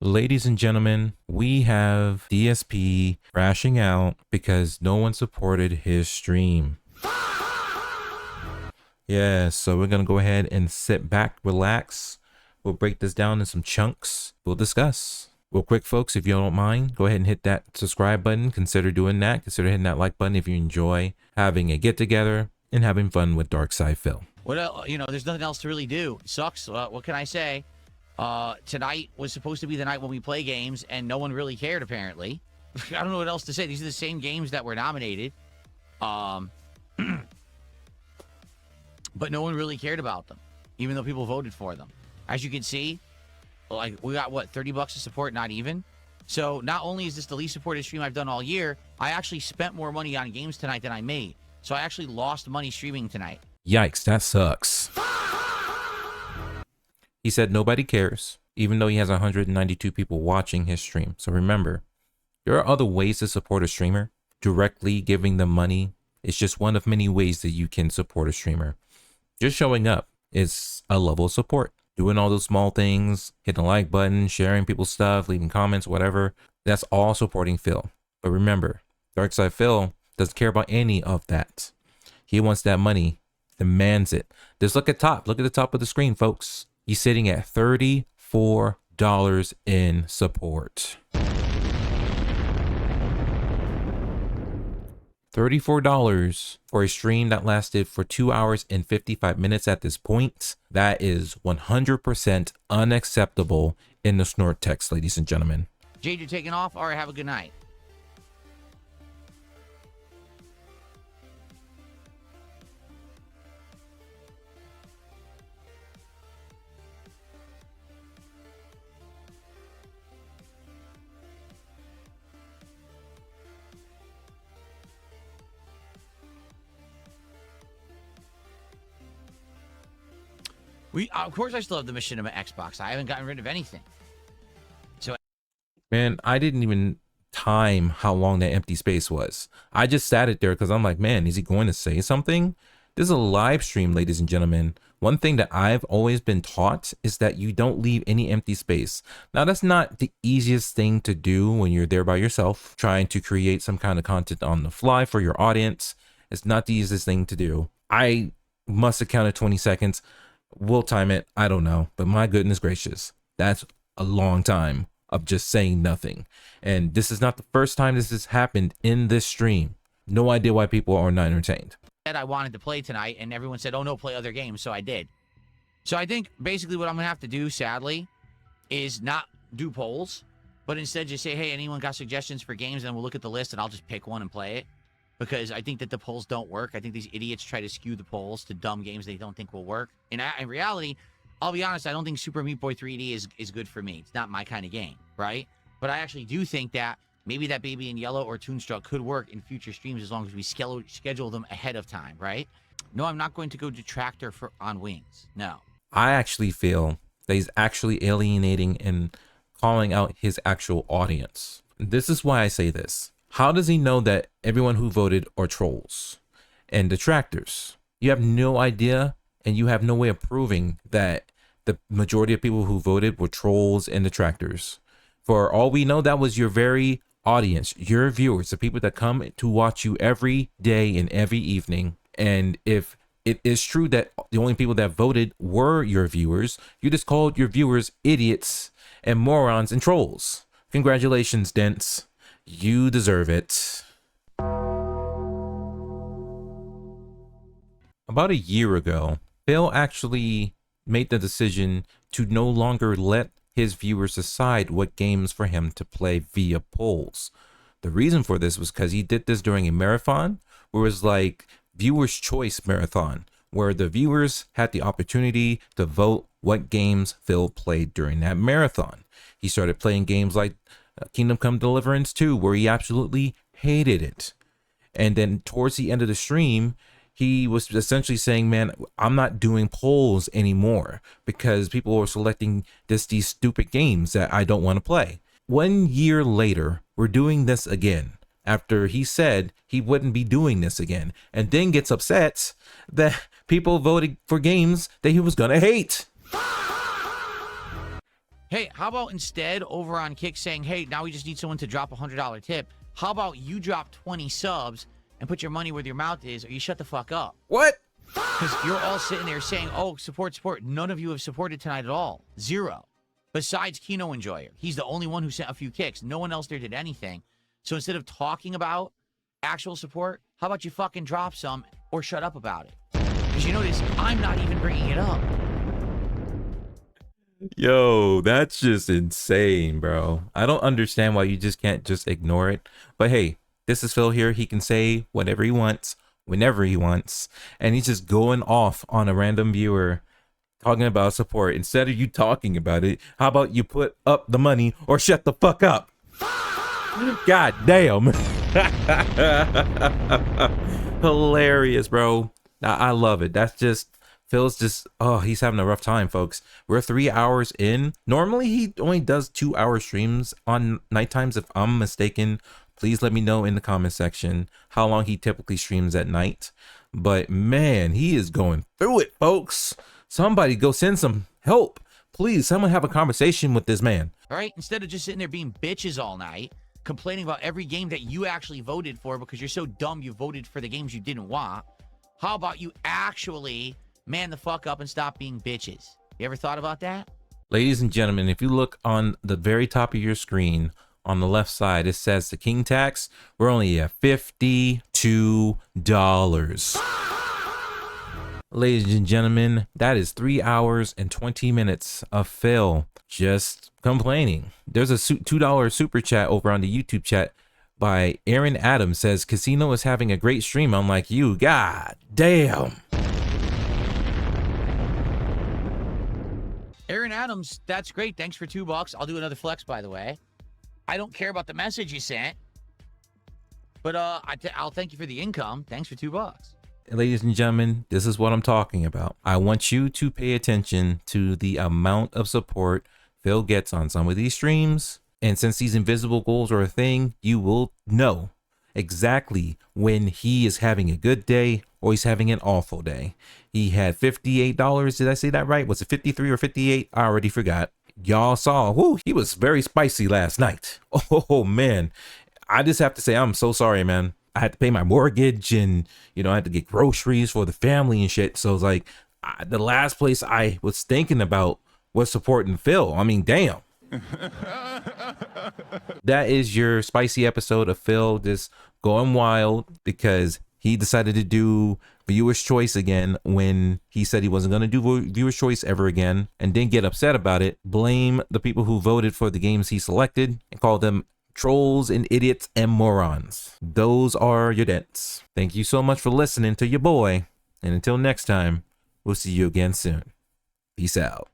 Ladies and gentlemen, we have DSP crashing out because no one supported his stream. Yeah, so we're going to go ahead and sit back, relax. We'll break this down in some chunks. We'll discuss. Real quick, folks, if you don't mind, go ahead and hit that subscribe button. Consider doing that. Consider hitting that like button if you enjoy having a get-together and having fun with Darkside Phil. What else? There's nothing else to really do. It sucks. What can I say? Tonight was supposed to be the night when we play games, and no one really cared, apparently. I don't know what else to say. These are the same games that were nominated. But no one really cared about them, even though people voted for them. As you can see, like, we got, what, $30 to support? Not even. So not only is this the least supported stream I've done all year, I actually spent more money on games tonight than I made. So I actually lost money streaming tonight. Yikes, that sucks. He said nobody cares, even though he has 192 people watching his stream. So remember, there are other ways to support a streamer. Directly giving them money is just one of many ways that you can support a streamer. Just showing up is a level of support. Doing all those small things, hitting the like button, sharing people's stuff, leaving comments, whatever. That's all supporting Phil. But remember, Darkside Phil doesn't care about any of that. He wants that money, demands it. Just look at top. Look at the top of the screen, folks. He's sitting at $34 in support. $34 for a stream that lasted for 2 hours and 55 minutes at this point. That is 100% unacceptable in the snort text, ladies and gentlemen. Jade, you're taking off? All right, have a good night. Of course, I still have the Machinima Xbox. I haven't gotten rid of anything. So, Man, I didn't even time how long that empty space was. I just sat it there because I'm like, man, is he going to say something? This is a live stream, ladies and gentlemen. One thing that I've always been taught is that you don't leave any empty space. Now, that's not the easiest thing to do when you're there by yourself, trying to create some kind of content on the fly for your audience. It's not the easiest thing to do. I must have counted 20 seconds. We'll time it. I don't know. But my goodness gracious, that's a long time of just saying nothing. And this is not the first time this has happened in this stream. No idea why people are not entertained. I wanted to play tonight, and everyone said, oh, no, play other games. So I did. So I think basically what I'm going to have to do, sadly, is not do polls, but instead just say, hey, anyone got suggestions for games? And we'll look at the list, and I'll just pick one and play it. Because I think that the polls don't work. I think these idiots try to skew the polls to dumb games they don't think will work. And in reality, I'll be honest, I don't think Super Meat Boy 3D is good for me. It's not my kind of game, right? But I actually do think that maybe that Baby in Yellow or Toonstruck could work in future streams as long as we schedule them ahead of time, right? No, I'm not going to go detractor on Wings. No. I actually feel that he's actually alienating and calling out his actual audience. This is why I say this. How does he know that everyone who voted are trolls and detractors? You have no idea, and you have no way of proving that the majority of people who voted were trolls and detractors. For all we know, that was your very audience, your viewers, the people that come to watch you every day and every evening. And if it is true that the only people that voted were your viewers, you just called your viewers idiots and morons and trolls. Congratulations, Dents. You deserve it. About a year ago, Phil actually made the decision to no longer let his viewers decide what games for him to play via polls. The reason for this was because he did this during a marathon, where it was like viewers' choice marathon, where the viewers had the opportunity to vote what games Phil played during that marathon. He started playing games like Kingdom Come Deliverance 2, where he absolutely hated it. And then towards the end of the stream, he was essentially saying, man, I'm not doing polls anymore because people are selecting these stupid games that I don't want to play. 1 year later, we're doing this again after he said he wouldn't be doing this again, and then gets upset that people voted for games that he was gonna hate. Hey, how about instead over on Kick saying, hey, now we just need someone to drop a $100 tip. How about you drop 20 subs and put your money where your mouth is, or you shut the fuck up? What? Because you're all sitting there saying, oh, support, support. None of you have supported tonight at all. Zero. Besides Kino Enjoyer. He's the only one who sent a few kicks. No one else there did anything. So instead of talking about actual support, how about you fucking drop some or shut up about it? Because you notice, I'm not even bringing it up. Yo, that's just insane, bro. I don't understand why you just can't just ignore it. But hey, this is Phil here. He can say whatever he wants, whenever he wants. And he's just going off on a random viewer talking about support. Instead of you talking about it, how about you put up the money or shut the fuck up? God damn. Hilarious, bro. I love it. That's just... Phil's just, oh, he's having a rough time, folks. We're 3 hours in. Normally, he only does 2-hour streams on night times. If I'm mistaken, please let me know in the comment section how long he typically streams at night. But man, he is going through it, folks. Somebody go send some help. Please, someone have a conversation with this man. All right? Instead of just sitting there being bitches all night, complaining about every game that you actually voted for because you're so dumb you voted for the games you didn't want, how about you actually... man the fuck up and stop being bitches? You ever thought about that? Ladies and gentlemen, if you look on the very top of your screen, on the left side, it says the King Tax. We're only at $52. Ladies and gentlemen, that is 3 hours and 20 minutes of Phil just complaining. There's a $2 super chat over on the YouTube chat by Aaron Adams. Says, Casino is having a great stream unlike you. God damn. Aaron Adams, that's great. Thanks for $2. I'll do another flex, by the way. I don't care about the message you sent, but I'll thank you for the income. Thanks for $2. Ladies and gentlemen, this is what I'm talking about. I want you to pay attention to the amount of support Phil gets on some of these streams. And since these invisible goals are a thing, you will know exactly when he is having a good day or he's having an awful day. He had $58. Did I say that right? Was it 53 or 58? I already forgot. Y'all saw, whoo, he was very spicy last night. Oh man. I just have to say, I'm so sorry, man. I had to pay my mortgage and, you know, I had to get groceries for the family and shit. So it's like the last place I was thinking about was supporting Phil. I mean, damn. That is your spicy episode of Phil just going wild because he decided to do viewer's choice again when he said he wasn't going to do viewer's choice ever again, and didn't get upset about it. Blame the people who voted for the games he selected and call them trolls and idiots and morons. Those are your dents. Thank you so much for listening to your boy, and until next time, we'll see you again soon. Peace out.